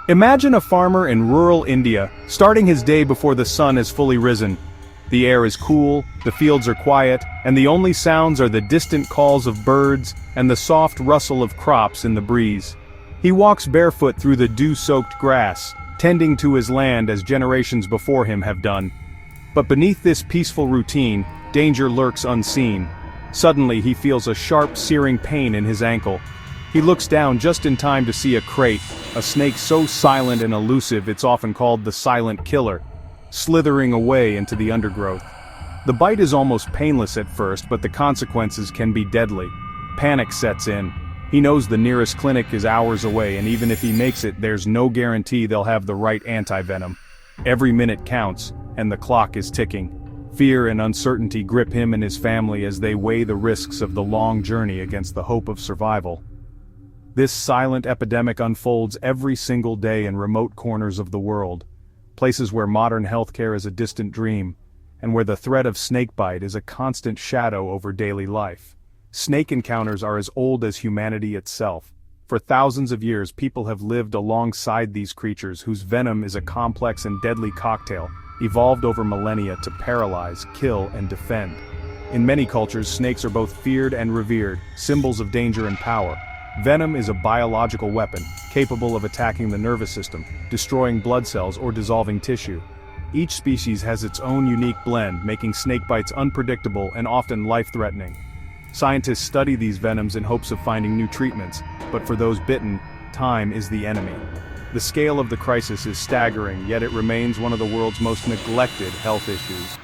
Imagine a farmer in rural India, starting his day before the sun has fully risen. The air is cool, the fields are quiet, and the only sounds are the distant calls of birds and the soft rustle of crops in the breeze. He walks barefoot through the dew-soaked grass, tending to his land as generations before him have done. But beneath this peaceful routine, danger lurks unseen. Suddenly he feels a sharp, searing pain in his ankle. He looks down just in time to see a crate, a snake so silent and elusive it's often called the silent killer, slithering away into the undergrowth. The bite is almost painless at first, but the consequences can be deadly. Panic sets in. He knows the nearest clinic is hours away, and even if he makes it, there's no guarantee they'll have the right antivenom. Every minute counts, and the clock is ticking. Fear and uncertainty grip him and his family as they weigh the risks of the long journey against the hope of survival. This silent epidemic unfolds every single day in remote corners of the world, places where modern healthcare is a distant dream, and where the threat of snakebite is a constant shadow over daily life. Snake encounters are as old as humanity itself. For thousands of years, people have lived alongside these creatures whose venom is a complex and deadly cocktail, evolved over millennia to paralyze, kill, and defend. In many cultures, snakes are both feared and revered, symbols of danger and power. Venom is a biological weapon, capable of attacking the nervous system, destroying blood cells or dissolving tissue. Each species has its own unique blend, making snakebites unpredictable and often life-threatening. Scientists study these venoms in hopes of finding new treatments, but for those bitten, time is the enemy. The scale of the crisis is staggering, yet it remains one of the world's most neglected health issues.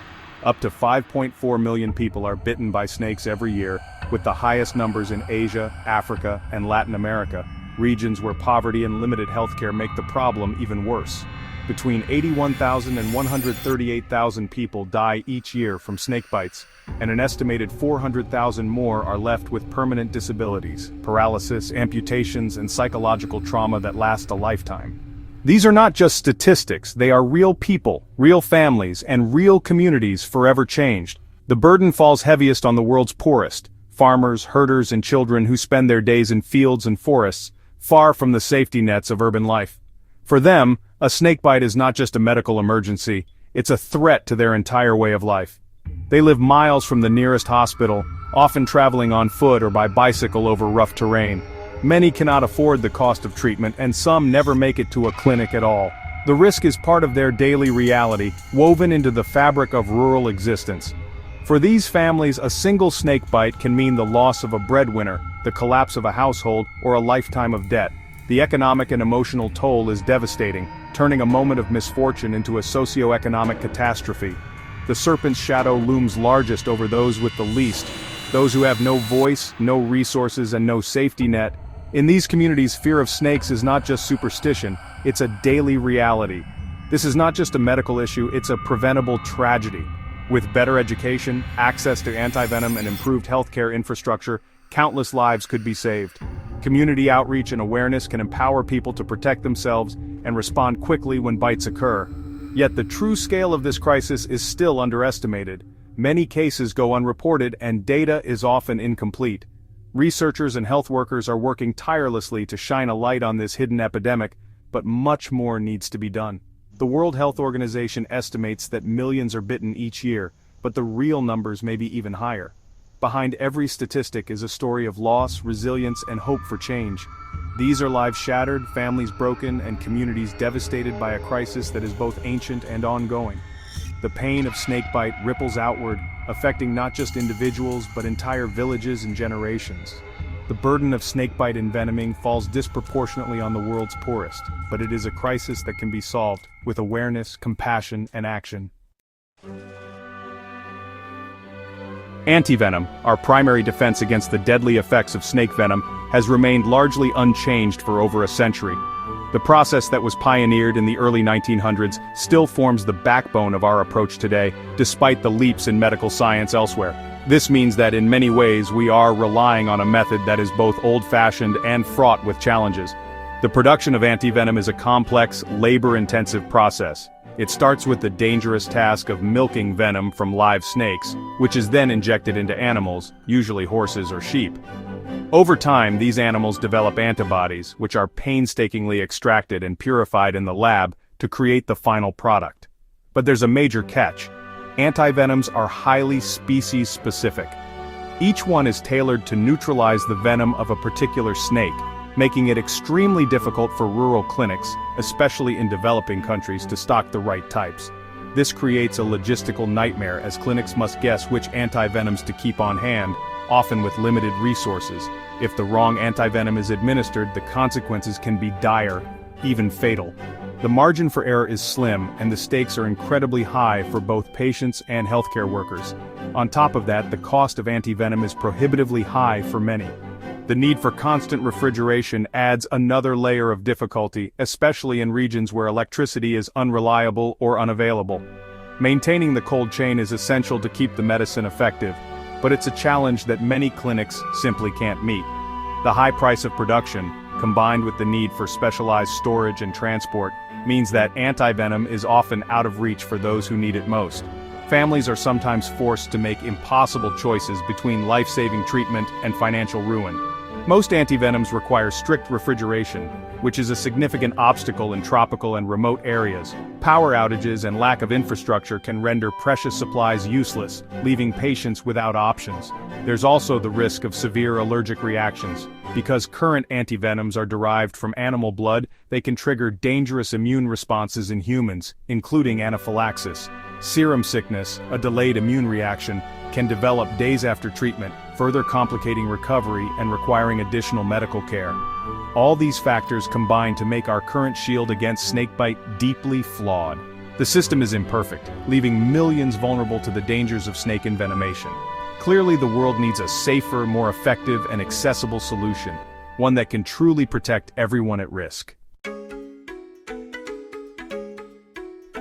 Up to 5.4 million people are bitten by snakes every year, with the highest numbers in Asia, Africa, and Latin America, regions where poverty and limited healthcare make the problem even worse. Between 81,000 and 138,000 people die each year from snake bites, and an estimated 400,000 more are left with permanent disabilities, paralysis, amputations, and psychological trauma that last a lifetime. These are not just statistics, they are real people, real families, and real communities forever changed. The burden falls heaviest on the world's poorest, farmers, herders, and children who spend their days in fields and forests, far from the safety nets of urban life. For them, a snakebite is not just a medical emergency, it's a threat to their entire way of life. They live miles from the nearest hospital, often traveling on foot or by bicycle over rough terrain. Many cannot afford the cost of treatment, and some never make it to a clinic at all. The risk is part of their daily reality, woven into the fabric of rural existence. For these families, a single snakebite can mean the loss of a breadwinner, the collapse of a household, or a lifetime of debt. The economic and emotional toll is devastating, turning a moment of misfortune into a socio-economic catastrophe. The serpent's shadow looms largest over those with the least, those who have no voice, no resources, and no safety net. In these communities, fear of snakes is not just superstition, it's a daily reality. This is not just a medical issue, it's a preventable tragedy. With better education, access to antivenom, and improved healthcare infrastructure, countless lives could be saved. Community outreach and awareness can empower people to protect themselves and respond quickly when bites occur. Yet the true scale of this crisis is still underestimated. Many cases go unreported, and data is often incomplete. Researchers and health workers are working tirelessly to shine a light on this hidden epidemic, but much more needs to be done. The World Health Organization estimates that millions are bitten each year, but the real numbers may be even higher. Behind every statistic is a story of loss, resilience, and hope for change. These are lives shattered, families broken, and communities devastated by a crisis that is both ancient and ongoing. The pain of snakebite ripples outward, affecting not just individuals but entire villages and generations. The burden of snakebite envenoming falls disproportionately on the world's poorest, but it is a crisis that can be solved with awareness, compassion, and action. Antivenom, our primary defense against the deadly effects of snake venom, has remained largely unchanged for over a century. The process that was pioneered in the early 1900s still forms the backbone of our approach today, despite the leaps in medical science elsewhere. This means that in many ways we are relying on a method that is both old-fashioned and fraught with challenges. The production of antivenom is a complex, labor-intensive process. It starts with the dangerous task of milking venom from live snakes, which is then injected into animals, usually horses or sheep. Over time, these animals develop antibodies, which are painstakingly extracted and purified in the lab to create the final product. But there's a major catch. Antivenoms are highly species-specific. Each one is tailored to neutralize the venom of a particular snake, making it extremely difficult for rural clinics, especially in developing countries, to stock the right types. This creates a logistical nightmare as clinics must guess which antivenoms to keep on hand, often with limited resources. If the wrong antivenom is administered, the consequences can be dire, even fatal. The margin for error is slim, and the stakes are incredibly high for both patients and healthcare workers. On top of that, the cost of antivenom is prohibitively high for many. The need for constant refrigeration adds another layer of difficulty, especially in regions where electricity is unreliable or unavailable. Maintaining the cold chain is essential to keep the medicine effective, but it's a challenge that many clinics simply can't meet. The high price of production, combined with the need for specialized storage and transport, means that antivenom is often out of reach for those who need it most. Families are sometimes forced to make impossible choices between life-saving treatment and financial ruin. Most antivenoms require strict refrigeration, which is a significant obstacle in tropical and remote areas. Power outages and lack of infrastructure can render precious supplies useless, leaving patients without options. There's also the risk of severe allergic reactions. Because current antivenoms are derived from animal blood, they can trigger dangerous immune responses in humans, including anaphylaxis. Serum sickness, a delayed immune reaction, can develop days after treatment, further complicating recovery and requiring additional medical care. All these factors combine to make our current shield against snakebite deeply flawed. The system is imperfect, leaving millions vulnerable to the dangers of snake envenomation. Clearly, the world needs a safer, more effective, and accessible solution, one that can truly protect everyone at risk.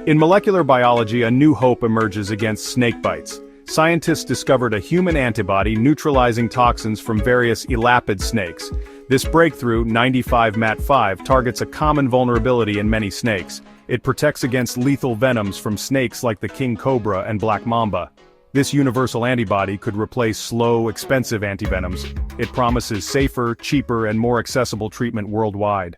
In molecular biology, a new hope emerges against snake bites. Scientists discovered a human antibody neutralizing toxins from various elapid snakes. This breakthrough, 95MAT5, targets a common vulnerability in many snakes. It protects against lethal venoms from snakes like the king cobra and black mamba. This universal antibody could replace slow, expensive antivenoms. It promises safer, cheaper, and more accessible treatment worldwide.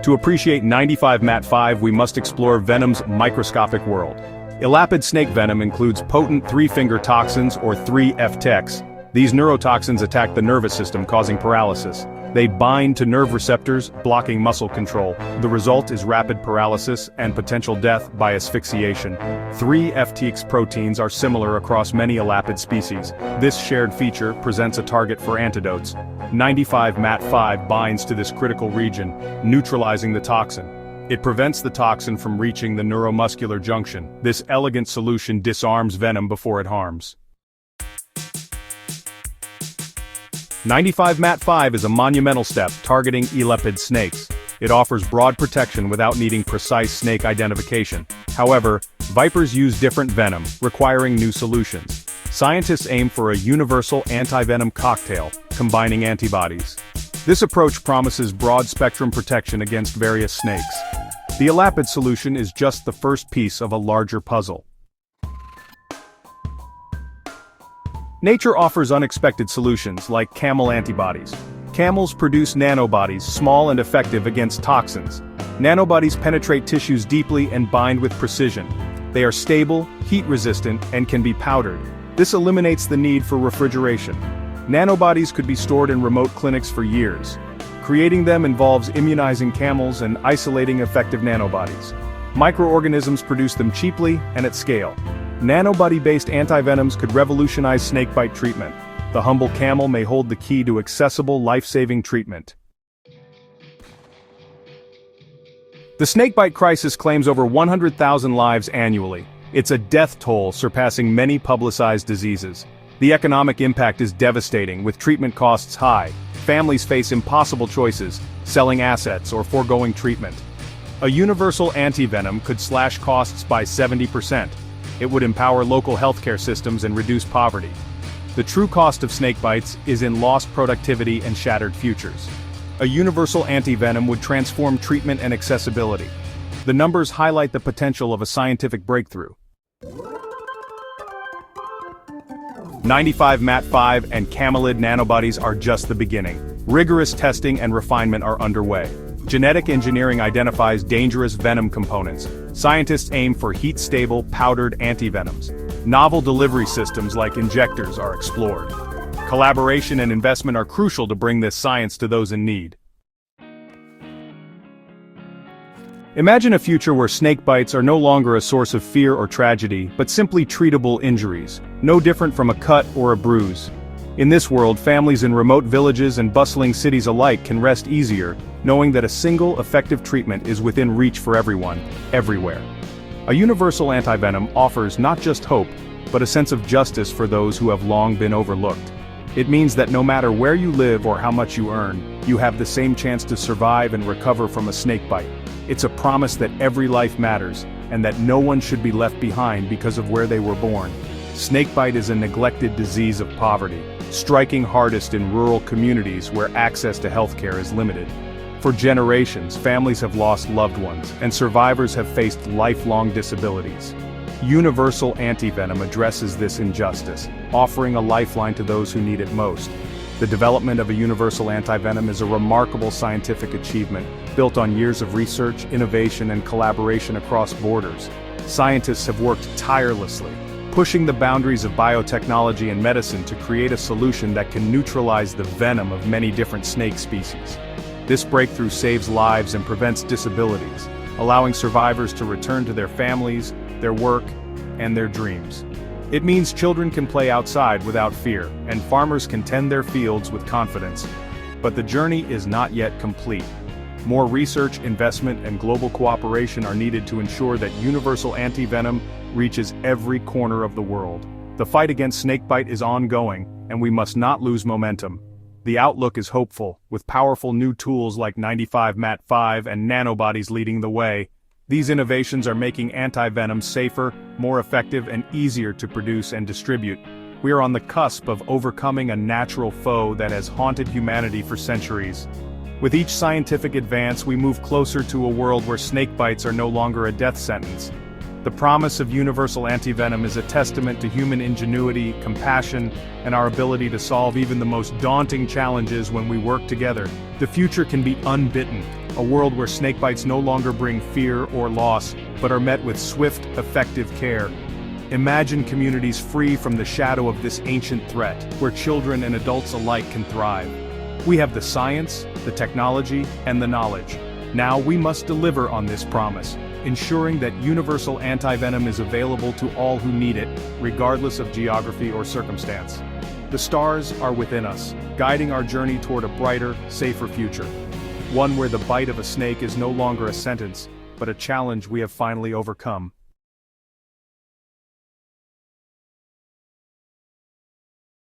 To appreciate 95MAT5, we must explore venom's microscopic world. Elapid snake venom includes potent three-finger toxins, or 3-FTEX. These neurotoxins attack the nervous system, causing paralysis. They bind to nerve receptors, blocking muscle control. The result is rapid paralysis and potential death by asphyxiation. 3-FTEX proteins are similar across many elapid species. This shared feature presents a target for antidotes. 95MAT5 binds to this critical region, neutralizing the toxin. It prevents the toxin from reaching the neuromuscular junction. This elegant solution disarms venom before it harms. 95MAT5 is a monumental step targeting elapid snakes. It offers broad protection without needing precise snake identification. However, vipers use different venom, requiring new solutions. Scientists aim for a universal antivenom cocktail, combining antibodies. This approach promises broad-spectrum protection against various snakes. The elapid solution is just the first piece of a larger puzzle. Nature offers unexpected solutions like Camel antibodies. Camels produce nanobodies, small and effective against toxins. Nanobodies penetrate tissues deeply and bind with precision. They are stable, heat-resistant, and can be powdered. This eliminates the need for refrigeration. Nanobodies could be stored in remote clinics for years. Creating them involves immunizing camels and isolating effective nanobodies. Microorganisms produce them cheaply and at scale. Nanobody-based antivenoms could revolutionize snakebite treatment. The humble camel may hold the key to accessible, life-saving treatment. The snakebite crisis claims over 100,000 lives annually. It's a death toll surpassing many publicized diseases. The economic impact is devastating, with treatment costs high. Families face impossible choices, selling assets or foregoing treatment. A universal antivenom could slash costs by 70%. It would empower local healthcare systems and reduce poverty. The true cost of snakebites is in lost productivity and shattered futures. A universal antivenom would transform treatment and accessibility. The numbers highlight the potential of a scientific breakthrough. 95 Mat5 and Camel nanobodies are just the beginning. Rigorous testing and refinement are underway. Genetic engineering identifies dangerous venom components. Scientists aim for heat-stable, powdered antivenoms. Novel delivery systems like injectors are explored. Collaboration and investment are crucial to bring this science to those in need. Imagine a future where snake bites are no longer a source of fear or tragedy, but simply treatable injuries, no different from a cut or a bruise. In this world, families in remote villages and bustling cities alike can rest easier, knowing that a single, effective treatment is within reach for everyone, everywhere. A universal antivenom offers not just hope, but a sense of justice for those who have long been overlooked. It means that no matter where you live or how much you earn, you have the same chance to survive and recover from a snake bite. It's a promise that every life matters, and that no one should be left behind because of where they were born. Snakebite is a neglected disease of poverty, striking hardest in rural communities where access to healthcare is limited. For generations, families have lost loved ones, and survivors have faced lifelong disabilities. Universal antivenom addresses this injustice, offering a lifeline to those who need it most. The development of a universal antivenom is a remarkable scientific achievement, built on years of research, innovation, and collaboration across borders. Scientists have worked tirelessly, pushing the boundaries of biotechnology and medicine to create a solution that can neutralize the venom of many different snake species. This breakthrough saves lives and prevents disabilities, allowing survivors to return to their families, their work, and their dreams. It means children can play outside without fear, and farmers can tend their fields with confidence. But the journey is not yet complete. More research, investment, and global cooperation are needed to ensure that universal antivenom reaches every corner of the world. The fight against snakebite is ongoing, and we must not lose momentum. The outlook is hopeful, with powerful new tools like 95 Mat5 and nanobodies leading the way. These innovations are making antivenom safer, more effective, and easier to produce and distribute. We are on the cusp of overcoming a natural foe that has haunted humanity for centuries. With each scientific advance, we move closer to a world where snake bites are no longer a death sentence. The promise of universal antivenom is a testament to human ingenuity, compassion, and our ability to solve even the most daunting challenges when we work together. The future can be unbitten, a world where snakebites no longer bring fear or loss, but are met with swift, effective care. Imagine communities free from the shadow of this ancient threat, where children and adults alike can thrive. We have the science, the technology, and the knowledge. Now we must deliver on this promise, ensuring that universal antivenom is available to all who need it, regardless of geography or circumstance. The stars are within us, guiding our journey toward a brighter, safer future. One where the bite of a snake is no longer a sentence, but a challenge we have finally overcome.